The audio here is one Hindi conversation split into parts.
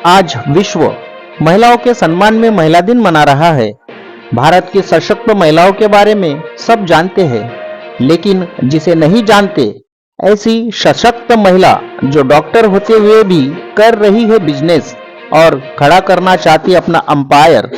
आज विश्व महिलाओं के सम्मान में महिला दिन मना रहा है। भारत की सशक्त महिलाओं के बारे में सब जानते हैं, लेकिन जिसे नहीं जानते, ऐसी सशक्त महिला जो डॉक्टर होते हुए भी कर रही है बिजनेस और खड़ा करना चाहती अपना अंपायर,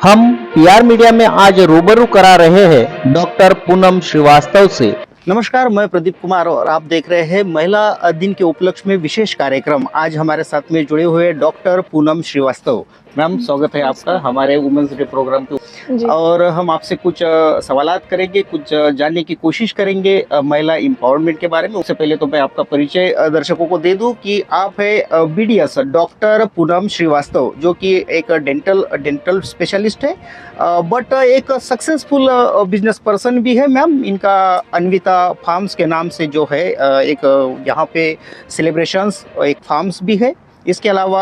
हम पीआर मीडिया में आज रूबरू करा रहे हैं डॉक्टर पूनम श्रीवास्तव से। नमस्कार, मैं प्रदीप कुमार और आप देख रहे हैं महिला दिन के उपलक्ष्य में विशेष कार्यक्रम। आज हमारे साथ में जुड़े हुए डॉक्टर पूनम श्रीवास्तव। मैम, स्वागत है आपका हमारे वुमेन्स डे प्रोग्राम के। और हम आपसे कुछ सवालात करेंगे, कुछ जानने की कोशिश करेंगे महिला एम्पावरमेंट के बारे में। उससे पहले तो मैं आपका परिचय दर्शकों को दे दूं कि आप है बीडीएस डॉक्टर पूनम श्रीवास्तव, जो कि एक डेंटल स्पेशलिस्ट है, बट एक सक्सेसफुल बिजनेस पर्सन भी है। मैम, इनका अन्विता फार्म्स के नाम से जो है एक यहाँ पे सेलिब्रेशंस एक फार्म्स भी है। इसके अलावा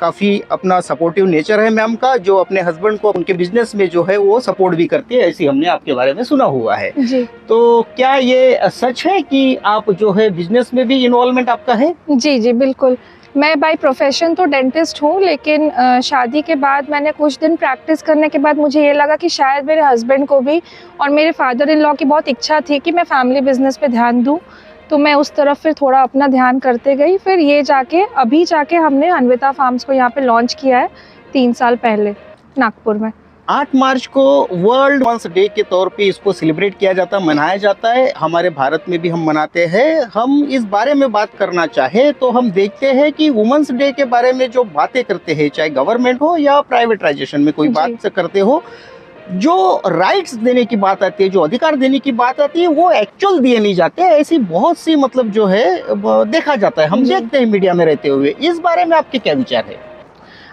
काफ़ी अपना सपोर्टिव नेचर है मैम का, जो अपने हस्बैंड को उनके बिजनेस में जो है वो सपोर्ट भी करती है, ऐसी हमने आपके बारे में सुना हुआ है जी। तो क्या ये सच है कि आप जो है बिजनेस में भी इन्वॉल्वमेंट आपका है? जी जी बिल्कुल। मैं बाय प्रोफेशन तो डेंटिस्ट हूँ, लेकिन शादी के बाद मैंने कुछ दिन प्रैक्टिस करने के बाद मुझे ये लगा कि शायद मेरे हस्बैंड को भी और मेरे फादर इन लॉ की बहुत इच्छा थी कि मैं फैमिली बिजनेस पे ध्यान दूँ, तो मैं उस तरफ फिर थोड़ा अपना ध्यान करते गई। फिर ये अभी जाके हमने अन्विता फार्म्स को यहाँ पे लॉन्च किया है 3 साल पहले नागपुर में। 8 मार्च को वर्ल्ड वुमेन्स डे के तौर पे इसको सेलिब्रेट किया जाता है, मनाया जाता है। हमारे भारत में भी हम मनाते हैं। हम इस बारे में बात करना चाहे तो हम देखते हैं कि वुमेन्स डे के बारे में जो बातें करते हैं, चाहे गवर्नमेंट हो या प्राइवेटाइजेशन में कोई बात करते हो, जो राइट्स देने की बात आती है, जो अधिकार देने की बात आती है, वो एक्चुअल दिए नहीं जाते। ऐसी बहुत सी मतलब जो है देखा जाता है, हम देखते हैं मीडिया में रहते हुए। इस बारे में आपके क्या विचार है?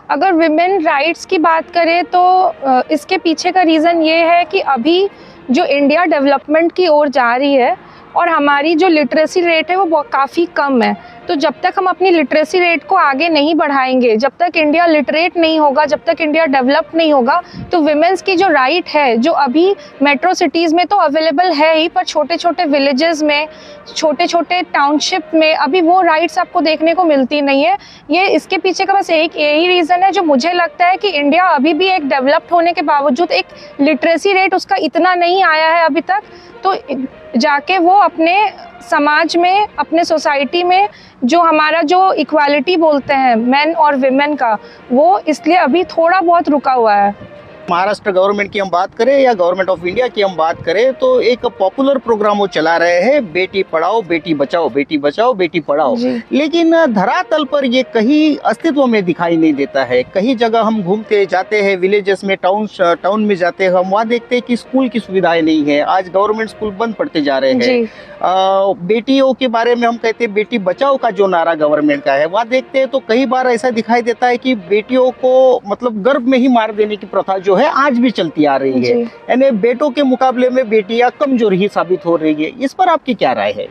अगर विमेन राइट्स की बात करें तो इसके पीछे का रीज़न ये है कि अभी जो इंडिया डेवलपमेंट की ओर जा रही है और हमारी जो लिटरेसी रेट है वो काफ़ी कम है। तो जब तक हम अपनी लिटरेसी रेट को आगे नहीं बढ़ाएंगे, जब तक इंडिया लिटरेट नहीं होगा, जब तक इंडिया डेवलप नहीं होगा, तो विमेंस की जो राइट है, जो अभी मेट्रो सिटीज़ में तो अवेलेबल है ही, पर छोटे छोटे विलेजेस में, छोटे छोटे टाउनशिप में अभी वो राइट्स आपको देखने को मिलती नहीं है। ये इसके पीछे का बस एक यही रीज़न है जो मुझे लगता है कि इंडिया अभी भी एक डेवलप्ड होने के बावजूद एक लिटरेसी रेट उसका इतना नहीं आया है अभी तक। तो जाके वो अपने समाज में, अपने सोसाइटी में जो हमारा जो इक्वालिटी बोलते हैं मेन और विमेन का, वो इसलिए अभी थोड़ा बहुत रुका हुआ है। महाराष्ट्र गवर्नमेंट की हम बात करें या गवर्नमेंट ऑफ इंडिया की हम बात करें तो एक पॉपुलर प्रोग्राम वो चला रहे हैं, बेटी पढ़ाओ बेटी बचाओ, बेटी बचाओ बेटी पढ़ाओ। लेकिन धरातल पर ये कहीं अस्तित्व में दिखाई नहीं देता है। कई जगह हम घूमते जाते हैं, विलेजेस में, टाउन में जाते हैं, हम वहाँ देखते हैं कि स्कूल की सुविधाएं नहीं है। आज गवर्नमेंट स्कूल बंद पड़ते जा रहे हैं। बेटियों के बारे में हम कहते हैं बेटी बचाओ का जो नारा गवर्नमेंट का है, वहाँ देखते हैं तो कई बार ऐसा दिखाई देता है कि बेटियों को मतलब गर्भ में ही मार देने की प्रथा जो है आज भी चलती आ रही है। यानी बेटों के मुकाबले में बेटियां कमजोर ही साबित हो रही है। इस पर आपकी क्या राय है?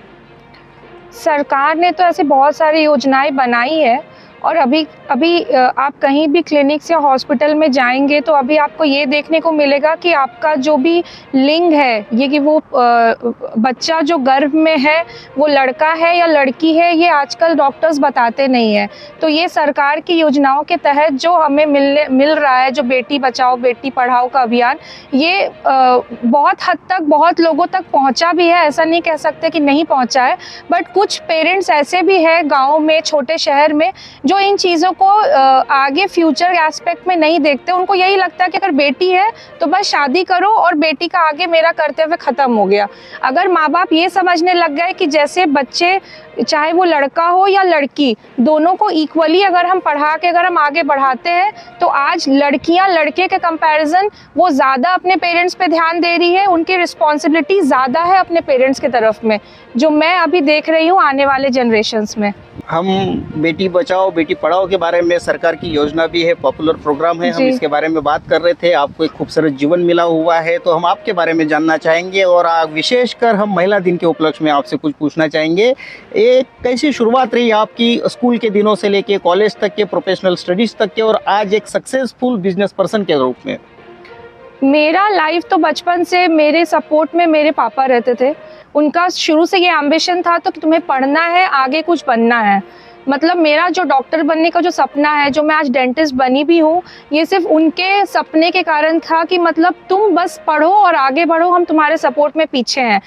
सरकार ने तो ऐसे बहुत सारी योजनाएं बनाई है और अभी आप कहीं भी क्लिनिक्स या हॉस्पिटल में जाएंगे तो अभी आपको ये देखने को मिलेगा कि आपका जो भी लिंग है, ये कि वो बच्चा जो गर्भ में है वो लड़का है या लड़की है, ये आजकल डॉक्टर्स बताते नहीं है। तो ये सरकार की योजनाओं के तहत जो हमें मिल रहा है, जो बेटी बचाओ बेटी पढ़ाओ का अभियान, ये बहुत हद तक बहुत लोगों तक पहुंचा भी है। ऐसा नहीं कह सकते कि नहीं पहुंचा है, बट कुछ पेरेंट्स ऐसे भी हैं गाँव में, छोटे शहर में, जो इन चीज़ों को आगे फ्यूचर एस्पेक्ट में नहीं देखते। उनको यही लगता है कि अगर बेटी है तो बस शादी करो और बेटी का आगे मेरा कर्तव्य खत्म हो गया। अगर माँ बाप ये समझने लग गए कि जैसे बच्चे, चाहे वो लड़का हो या लड़की, दोनों को इक्वली अगर हम पढ़ा के अगर हम आगे बढ़ाते हैं, तो आज लड़कियां लड़के के कंपैरिजन वो ज़्यादा अपने पेरेंट्स पे ध्यान दे रही है, उनकी रिस्पॉन्सिबिलिटी ज़्यादा है अपने पेरेंट्स की तरफ में, जो मैं अभी देख रही हूँ आने वाले जनरेशन्स में। हम बेटी बचाओ बेटी पढ़ाओ के बारे में, सरकार की योजना भी है, पॉपुलर प्रोग्राम है, हम इसके बारे में बात कर रहे थे। आपको एक खूबसूरत जीवन मिला हुआ है, तो हम आपके बारे में जानना चाहेंगे और विशेषकर हम महिला दिन के उपलक्ष्य में आपसे कुछ पूछना चाहेंगे। एक कैसी शुरुआत रही आपकी स्कूल के दिनों से लेके कॉलेज तक के, प्रोफेशनल स्टडीज तक के, और आज एक सक्सेसफुल बिजनेस पर्सन के रूप में? मेरा लाइफ तो बचपन से मेरे सपोर्ट में मेरे पापा रहते थे। उनका शुरू से ये एम्बिशन था तो कि तुम्हें पढ़ना है, आगे कुछ बनना है। मतलब मेरा जो डॉक्टर बनने का जो सपना है, जो मैं आज डेंटिस्ट बनी भी हूँ, ये सिर्फ उनके सपने के कारण था कि मतलब तुम बस पढ़ो और आगे बढ़ो, हम तुम्हारे सपोर्ट में पीछे हैं।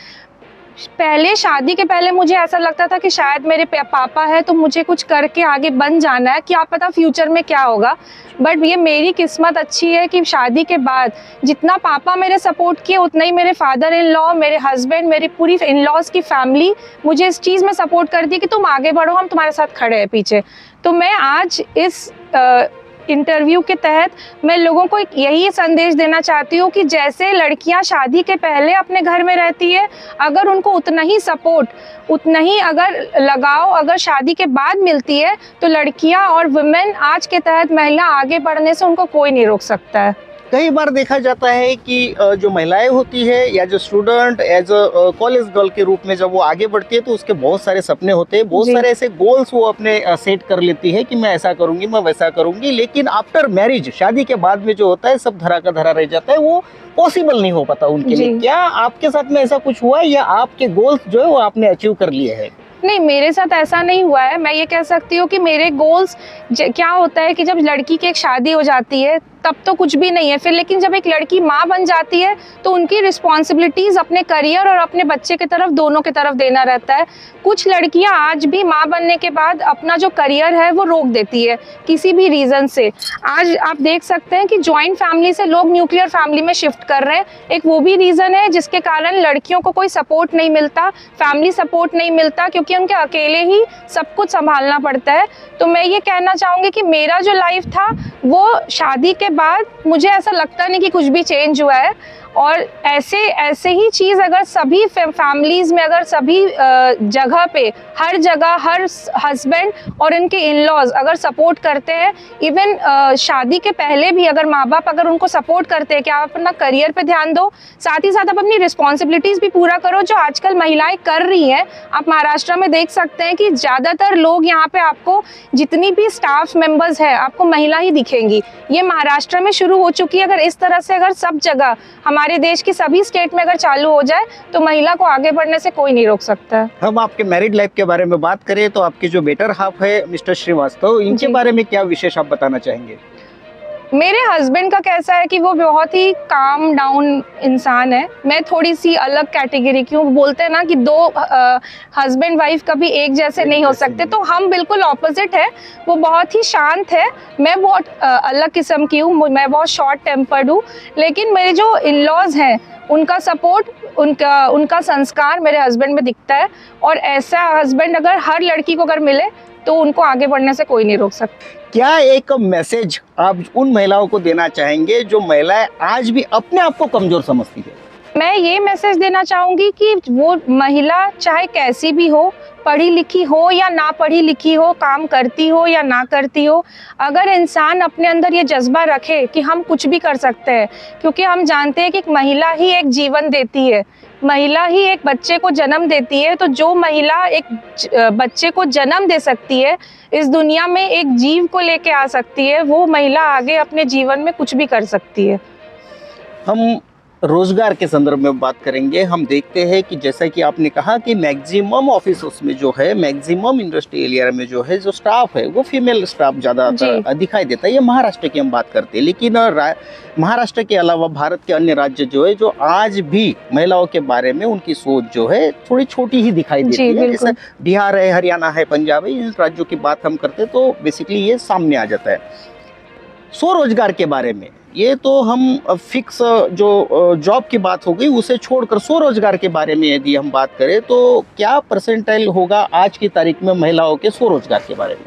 पहले शादी के पहले मुझे ऐसा लगता था कि शायद मेरे पापा है तो मुझे कुछ करके आगे बन जाना है, क्या पता फ्यूचर में क्या होगा। बट ये मेरी किस्मत अच्छी है कि शादी के बाद जितना पापा मेरे सपोर्ट किए, उतना ही मेरे फादर इन लॉ, मेरे हस्बैंड, मेरी पूरी इन लॉज की फैमिली मुझे इस चीज़ में सपोर्ट कर दी कि तुम आगे बढ़ो, हम तुम्हारे साथ खड़े हैं पीछे। तो मैं आज इस इंटरव्यू के तहत मैं लोगों को यही संदेश देना चाहती हूँ कि जैसे लड़कियाँ शादी के पहले अपने घर में रहती है, अगर उनको उतना ही सपोर्ट, उतना ही अगर लगाव अगर शादी के बाद मिलती है, तो लड़कियाँ और वुमेन आज के तहत महिला आगे बढ़ने से उनको कोई नहीं रोक सकता है। कई बार देखा जाता है कि जो महिलाएं होती है या जो student as a college girl के रूप में जब वो आगे बढ़ती है तो उसके बहुत सारे सपने होते हैं, बहुत जी। सारे ऐसे गोल्स वो अपने सेट कर लेती है कि मैं ऐसा करूंगी, मैं वैसा करूंगी, लेकिन आफ्टर मैरिज, शादी के बाद में जो होता है सब धरा का धरा रह जाता है, वो पॉसिबल नहीं हो पाता उनके लिए। जी। क्या आपके साथ में ऐसा कुछ हुआ है या आपके गोल्स जो है वो आपने अचीव कर लिए हैं? नहीं, मेरे साथ ऐसा नहीं हुआ है। मैं ये कह सकती हूँ कि मेरे गोल्स क्या होता है कि जब लड़की की एक शादी हो जाती है तब तो कुछ भी नहीं है फिर, लेकिन जब एक लड़की माँ बन जाती है तो उनकी रिस्पॉन्सिबिलिटीज़ अपने करियर और अपने बच्चे की तरफ, दोनों की तरफ देना रहता है। कुछ लड़कियाँ आज भी माँ बनने के बाद अपना जो करियर है वो रोक देती है किसी भी रीज़न से। आज आप देख सकते हैं कि जॉइंट फैमिली से लोग न्यूक्लियर फैमिली में शिफ्ट कर रहे हैं। एक वो भी रीज़न है जिसके कारण लड़कियों को कोई सपोर्ट नहीं मिलता, फैमिली सपोर्ट नहीं मिलता, क्योंकि उनके अकेले ही सब कुछ संभालना पड़ता है। तो मैं ये कहना चाहूँगी कि मेरा जो लाइफ था वो शादी के बाद मुझे ऐसा लगता नहीं कि कुछ भी चेंज हुआ है। और ऐसे ही चीज़ अगर सभी फैमिलीज़ में, अगर सभी जगह पे, हर जगह हर हस्बैंड और इनके इन लॉज अगर सपोर्ट करते हैं, इवन शादी के पहले भी अगर माँ बाप अगर उनको सपोर्ट करते हैं कि आप अपना करियर पे ध्यान दो, साथ ही साथ आप अपनी रिस्पॉन्सिबिलिटीज़ भी पूरा करो, जो आजकल महिलाएं कर रही हैं। आप महाराष्ट्र में देख सकते हैं कि ज़्यादातर लोग यहाँ पे, आपको जितनी भी स्टाफ मेंबर्स है आपको महिला ही दिखेंगी। ये महाराष्ट्र में शुरू हो चुकी है। अगर इस तरह से अगर सब जगह हमारे देश की सभी स्टेट में अगर चालू हो जाए तो महिला को आगे बढ़ने से कोई नहीं रोक सकता है। हम आपके मैरिड लाइफ के बारे में बात करें तो आपके जो बेटर हाफ है मिस्टर श्रीवास्तव, इनके जी। बारे में क्या विशेष आप बताना चाहेंगे? मेरे हस्बैंड का कैसा है कि वो बहुत ही काम डाउन इंसान है। मैं थोड़ी सी अलग कैटेगरी की हूँ। बोलते हैं ना कि दो हस्बैंड वाइफ कभी एक जैसे नहीं हो सकते, तो हम बिल्कुल ऑपोजिट है। वो बहुत ही शांत है, मैं बहुत अलग किस्म की हूँ, मैं बहुत शॉर्ट टेम्पर्ड हूँ। लेकिन मेरे जो इन लॉज हैं उनका सपोर्ट, उनका संस्कार मेरे हस्बैंड में दिखता है। और ऐसा हस्बैंड अगर हर लड़की को अगर मिले तो उनको आगे बढ़ने से कोई नहीं रोक सकता। क्या एक मैसेज आप उन महिलाओं को देना चाहेंगे जो महिलाएं आज भी अपने आप को कमजोर समझती है? मैं ये मैसेज देना चाहूँगी कि वो महिला चाहे कैसी भी हो, पढ़ी लिखी हो या ना पढ़ी लिखी हो, काम करती हो या ना करती हो, अगर इंसान अपने अंदर ये जज्बा रखे कि हम कुछ भी कर सकते हैं, क्योंकि हम जानते हैं कि एक महिला ही एक जीवन देती है, महिला ही एक बच्चे को जन्म देती है। तो जो महिला एक बच्चे को जन्म दे सकती है, इस दुनिया में एक जीव को लेके आ सकती है, वो महिला आगे अपने जीवन में कुछ भी कर सकती है। हम रोजगार के संदर्भ में बात करेंगे। हम देखते हैं कि जैसा कि आपने कहा कि मैक्सिमम ऑफिस में जो है, मैक्सिमम इंडस्ट्री एरिया में जो है, जो स्टाफ है वो फीमेल स्टाफ ज़्यादा दिखाई देता है। ये महाराष्ट्र की हम बात करते हैं, लेकिन महाराष्ट्र के अलावा भारत के अन्य राज्य जो है, जो आज भी महिलाओं के बारे में उनकी सोच जो है थोड़ी छोटी ही दिखाई देती है। जैसे बिहार है, हरियाणा है, पंजाब है, इन राज्यों की बात हम करते हैं तो बेसिकली ये सामने आ जाता है। स्वरोजगार के बारे में, ये तो हम फिक्स जो जॉब की बात हो गई उसे छोड़कर स्वरोजगार के बारे में यदि हम बात करें तो क्या परसेंटाइल होगा आज की तारीख में महिलाओं के स्वरोजगार के बारे में?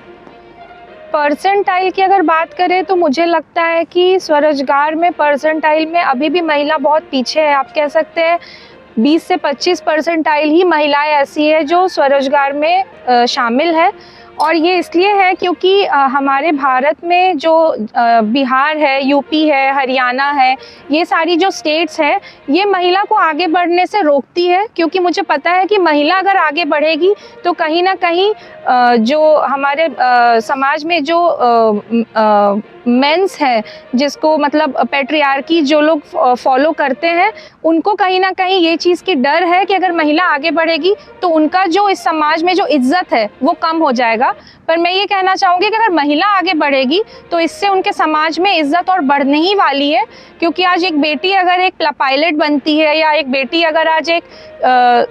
परसेंटाइल की अगर बात करें तो मुझे लगता है कि स्वरोजगार में परसेंटाइल में अभी भी महिला बहुत पीछे है। आप कह सकते हैं 20 से 25 परसेंटाइल ही महिलाएं ऐसी है जो स्वरोजगार में शामिल है। और ये इसलिए है क्योंकि हमारे भारत में जो बिहार है, यूपी है, हरियाणा है, ये सारी जो स्टेट्स हैं, ये महिला को आगे बढ़ने से रोकती है। क्योंकि मुझे पता है कि महिला अगर आगे बढ़ेगी तो कहीं ना कहीं जो हमारे समाज में जो मेंस हैं, जिसको मतलब पैट्रियार्की जो लोग फॉलो करते हैं, उनको कहीं ना कहीं ये चीज़ की डर है कि अगर महिला आगे बढ़ेगी तो उनका जो इस समाज में जो इज्जत है वो कम हो जाएगा। होगा। पर मैं ये कहना चाहूँगी कि अगर महिला आगे बढ़ेगी तो इससे उनके समाज में इज्जत और बढ़ने ही वाली है, क्योंकि आज एक बेटी अगर एक पायलट बनती है या एक बेटी अगर आज एक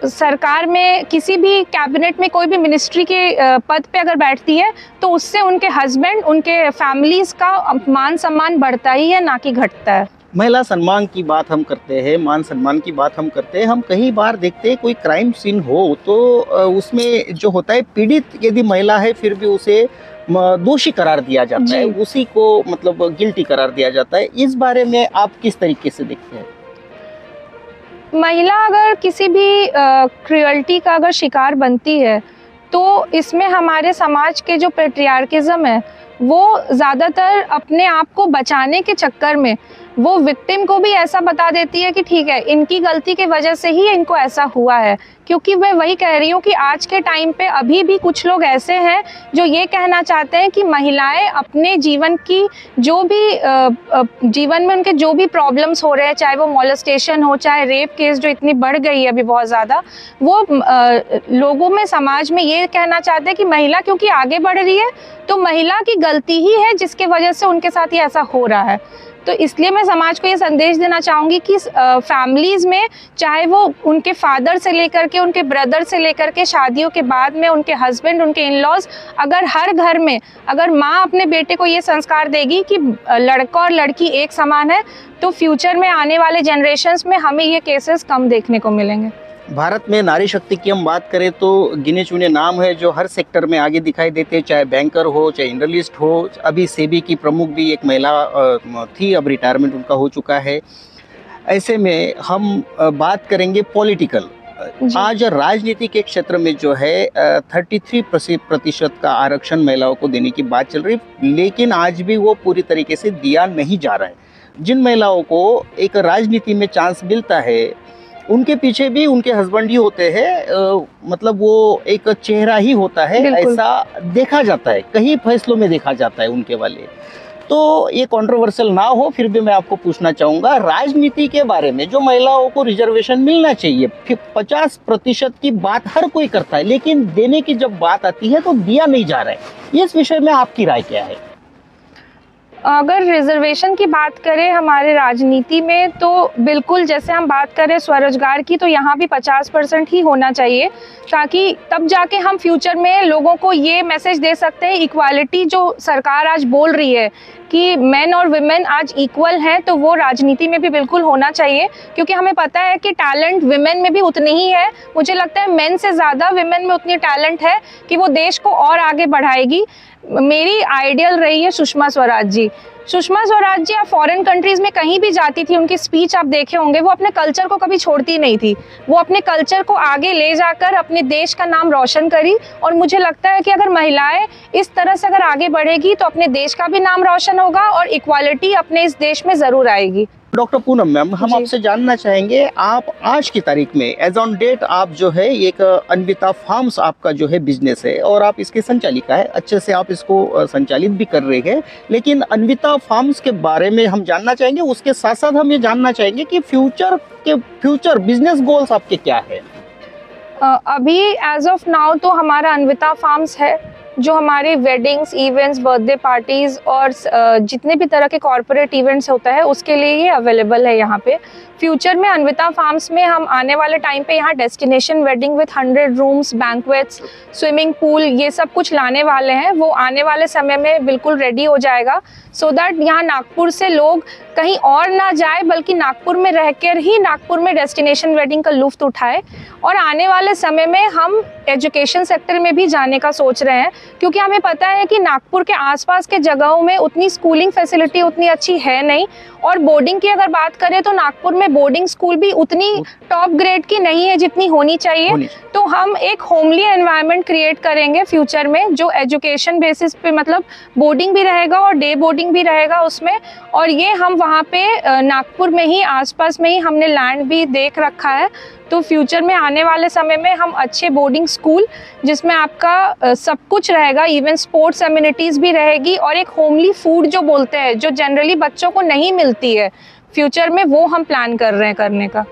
सरकार में किसी भी कैबिनेट में कोई भी मिनिस्ट्री के पद पे अगर बैठती है तो उससे उनके हस्बैंड, उनके फैमिलीज का मान सम्मान बढ़ता ही है, ना कि घटता है। महिला सम्मान की बात हम करते हैं, मान सम्मान की बात हम करते हैं। हम कई बार देखते हैं कोई क्राइम सीन हो तो उसमें जो होता है, पीड़ित यदि महिला है फिर भी उसे दोषी करार दिया जाता है, उसी को मतलब गिल्टी करार दिया जाता है। इस बारे में आप किस तरीके से देखते हैं? महिला अगर किसी भी क्रुएल्टी का अगर शिकार बनती है तो इसमें हमारे समाज के जो पैट्रियार्किज्म है वो ज़्यादातर अपने आप को बचाने के चक्कर में वो विक्टिम को भी ऐसा बता देती है कि ठीक है, इनकी गलती की वजह से ही इनको ऐसा हुआ है। क्योंकि मैं वही कह रही हूँ कि आज के टाइम पे अभी भी कुछ लोग ऐसे हैं जो ये कहना चाहते हैं कि महिलाएं अपने जीवन की जो भी जीवन में उनके जो भी प्रॉब्लम्स हो रहे हैं, चाहे वो मॉलेस्टेशन हो, चाहे रेप केस जो इतनी बढ़ गई है अभी बहुत ज़्यादा, वो लोगों में, समाज में ये कहना चाहते हैं कि महिला क्योंकि आगे बढ़ रही है तो महिला की गलती ही है जिसके वजह से उनके साथ ये ऐसा हो रहा है। तो इसलिए मैं समाज को ये संदेश देना चाहूँगी कि फैमिलीज में, चाहे वो उनके फादर से लेकर के, उनके ब्रदर से लेकर के, शादियों के बाद में उनके हस्बैंड, उनके इन लॉज, अगर हर घर में अगर माँ अपने बेटे को ये संस्कार देगी कि लड़का और लड़की एक समान है तो फ्यूचर में आने वाले जनरेशन्स में हमें ये केसेस कम देखने को मिलेंगे। भारत में नारी शक्ति की हम बात करें तो गिने चुने नाम है जो हर सेक्टर में आगे दिखाई देते हैं, चाहे बैंकर हो, चाहे इंडस्ट्रियलिस्ट हो। अभी सेबी की प्रमुख भी एक महिला थी, अब रिटायरमेंट उनका हो चुका है। ऐसे में हम बात करेंगे पॉलिटिकल। आज राजनीति के क्षेत्र में जो है 33% का आरक्षण महिलाओं को देने की बात चल रही, लेकिन आज भी वो पूरी तरीके से दिया नहीं जा रहा है। जिन महिलाओं को एक राजनीति में चांस मिलता है उनके पीछे भी उनके हस्बैंड ही होते हैं, मतलब वो एक चेहरा ही होता है, ऐसा देखा जाता है, कई फैसलों में देखा जाता है उनके वाले। तो ये कंट्रोवर्शियल ना हो, फिर भी मैं आपको पूछना चाहूँगा राजनीति के बारे में, जो महिलाओं को रिजर्वेशन मिलना चाहिए, 50% की बात हर कोई करता है, लेकिन देने की जब बात आती है तो दिया नहीं जा रहा है। इस विषय में आपकी राय क्या है? अगर रिजर्वेशन की बात करें हमारे राजनीति में तो बिल्कुल, जैसे हम बात करें स्वरोजगार की, तो यहाँ भी 50% ही होना चाहिए, ताकि तब जाके हम फ्यूचर में लोगों को ये मैसेज दे सकते हैं। इक्वालिटी जो सरकार आज बोल रही है कि मेन और विमेन आज इक्वल हैं, तो वो राजनीति में भी बिल्कुल होना चाहिए, क्योंकि हमें पता है कि टैलेंट विमेन में भी उतनी ही है। मुझे लगता है मेन से ज़्यादा विमेन में उतनी टैलेंट है कि वो देश को और आगे बढ़ाएगी। मेरी आइडियल रही है सुषमा स्वराज जी। सुषमा स्वराज जी आप फॉरेन कंट्रीज़ में कहीं भी जाती थी, उनकी स्पीच आप देखे होंगे, वो अपने कल्चर को कभी छोड़ती नहीं थी। वो अपने कल्चर को आगे ले जाकर अपने देश का नाम रोशन करी, और मुझे लगता है कि अगर महिलाएं इस तरह से अगर आगे बढ़ेगी तो अपने देश का भी नाम रोशन होगा और इक्वालिटी अपने इस देश में ज़रूर आएगी। डॉक्टर पूनम मैम, हम आपसे जानना चाहेंगे, आप आज की तारीख में एज ऑन डेट आप जो है एक अन्विता फार्म्स आपका जो है बिजनेस है और आप इसके संचालिका है, अच्छे से आप इसको संचालित भी कर रहे हैं। लेकिन अन्विता फार्म्स के बारे में हम जानना चाहेंगे, उसके साथ साथ हम ये जानना चाहेंगे कि फ्यूचर बिजनेस गोल्स आपके क्या है? अभी एज ऑफ नाउ तो हमारा अन्विता फार्म्स है, जो हमारे वेडिंग्स, इवेंट्स, बर्थडे पार्टीज़ और जितने भी तरह के कॉर्पोरेट इवेंट्स होता है उसके लिए ये अवेलेबल है यहाँ पे। फ्यूचर में अन्विता फार्म्स में हम आने वाले टाइम पे यहाँ destination wedding with 100 rooms, banquets, swimming pool, ये सब कुछ लाने वाले हैं। वो आने वाले समय में बिल्कुल रेडी हो जाएगा, सो दैट यहाँ नागपुर से लोग कहीं और ना जाए बल्कि नागपुर में रहकर ही नागपुर में डेस्टिनेशन वेडिंग का लुत्फ़ उठाए। और आने वाले समय में हम एजुकेशन सेक्टर में भी जाने का सोच रहे हैं, क्योंकि हमें पता है कि नागपुर के आसपास के जगहों में उतनी स्कूलिंग फैसिलिटी उतनी अच्छी है नहीं, और बोर्डिंग की अगर बात करें तो नागपुर में बोर्डिंग स्कूल भी उतनी टॉप ग्रेड की नहीं है जितनी होनी चाहिए। तो हम एक होमली एनवायरनमेंट क्रिएट करेंगे फ्यूचर में, जो एजुकेशन बेसिस पे, मतलब बोर्डिंग भी रहेगा और डे बोर्डिंग भी रहेगा उसमें। और ये हम वहाँ पे नागपुर में ही, आसपास में ही हमने लैंड भी देख रखा है। तो फ्यूचर में आने वाले समय में हम अच्छे बोर्डिंग स्कूल जिसमें आपका सब कुछ रहेगा, इवन स्पोर्ट्स एमिनिटीज़ भी रहेगी, और एक होमली फूड जो बोलते हैं, जो जनरली बच्चों को नहीं मिलती है, फ्यूचर में वो हम प्लान कर रहे हैं करने का।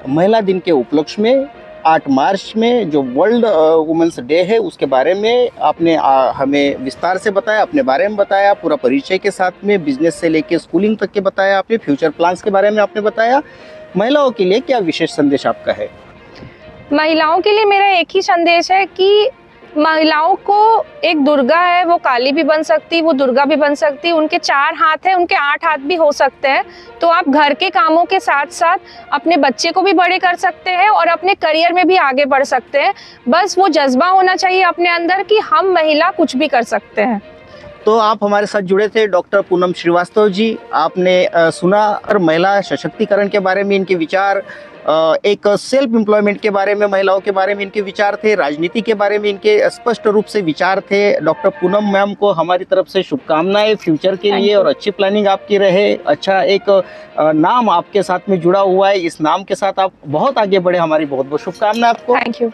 महिला दिन के उपलक्ष्य में 8 मार्च में जो वर्ल्ड वुमेन्स डे है उसके बारे में आपने हमें विस्तार से बताया, अपने बारे में बताया, पूरा परिचय के साथ में बिजनेस से लेके स्कूलिंग तक के बताया, आपने फ्यूचर प्लान्स के बारे में आपने बताया। महिलाओं के लिए क्या विशेष संदेश आपका है? महिलाओं के लिए मेरा एक ही संदेश है कि महिलाओं को एक दुर्गा है, वो काली भी बन सकती, वो दुर्गा भी बन सकती, उनके 4 हाथ हैं, उनके 8 हाथ भी हो सकते हैं। तो आप घर के कामों के साथ साथ अपने बच्चे को भी बड़े कर सकते हैं और अपने करियर में भी आगे बढ़ सकते हैं। बस वो जज्बा होना चाहिए अपने अंदर कि हम महिला कुछ भी कर सकते हैं। तो आप हमारे साथ जुड़े थे डॉक्टर पूनम श्रीवास्तव जी। आपने सुना और महिला सशक्तिकरण के बारे में इनके विचार, एक सेल्फ एम्प्लॉयमेंट के बारे में, महिलाओं के बारे में इनके विचार थे, राजनीति के बारे में इनके स्पष्ट रूप से विचार थे। डॉक्टर पूनम मैम को हमारी तरफ से शुभकामनाएं फ्यूचर के लिए और अच्छी प्लानिंग आपकी रहे। अच्छा एक नाम आपके साथ में जुड़ा हुआ है, इस नाम के साथ आप बहुत आगे बढ़े, हमारी बहुत बहुत शुभकामनाएं आपको। Thank you.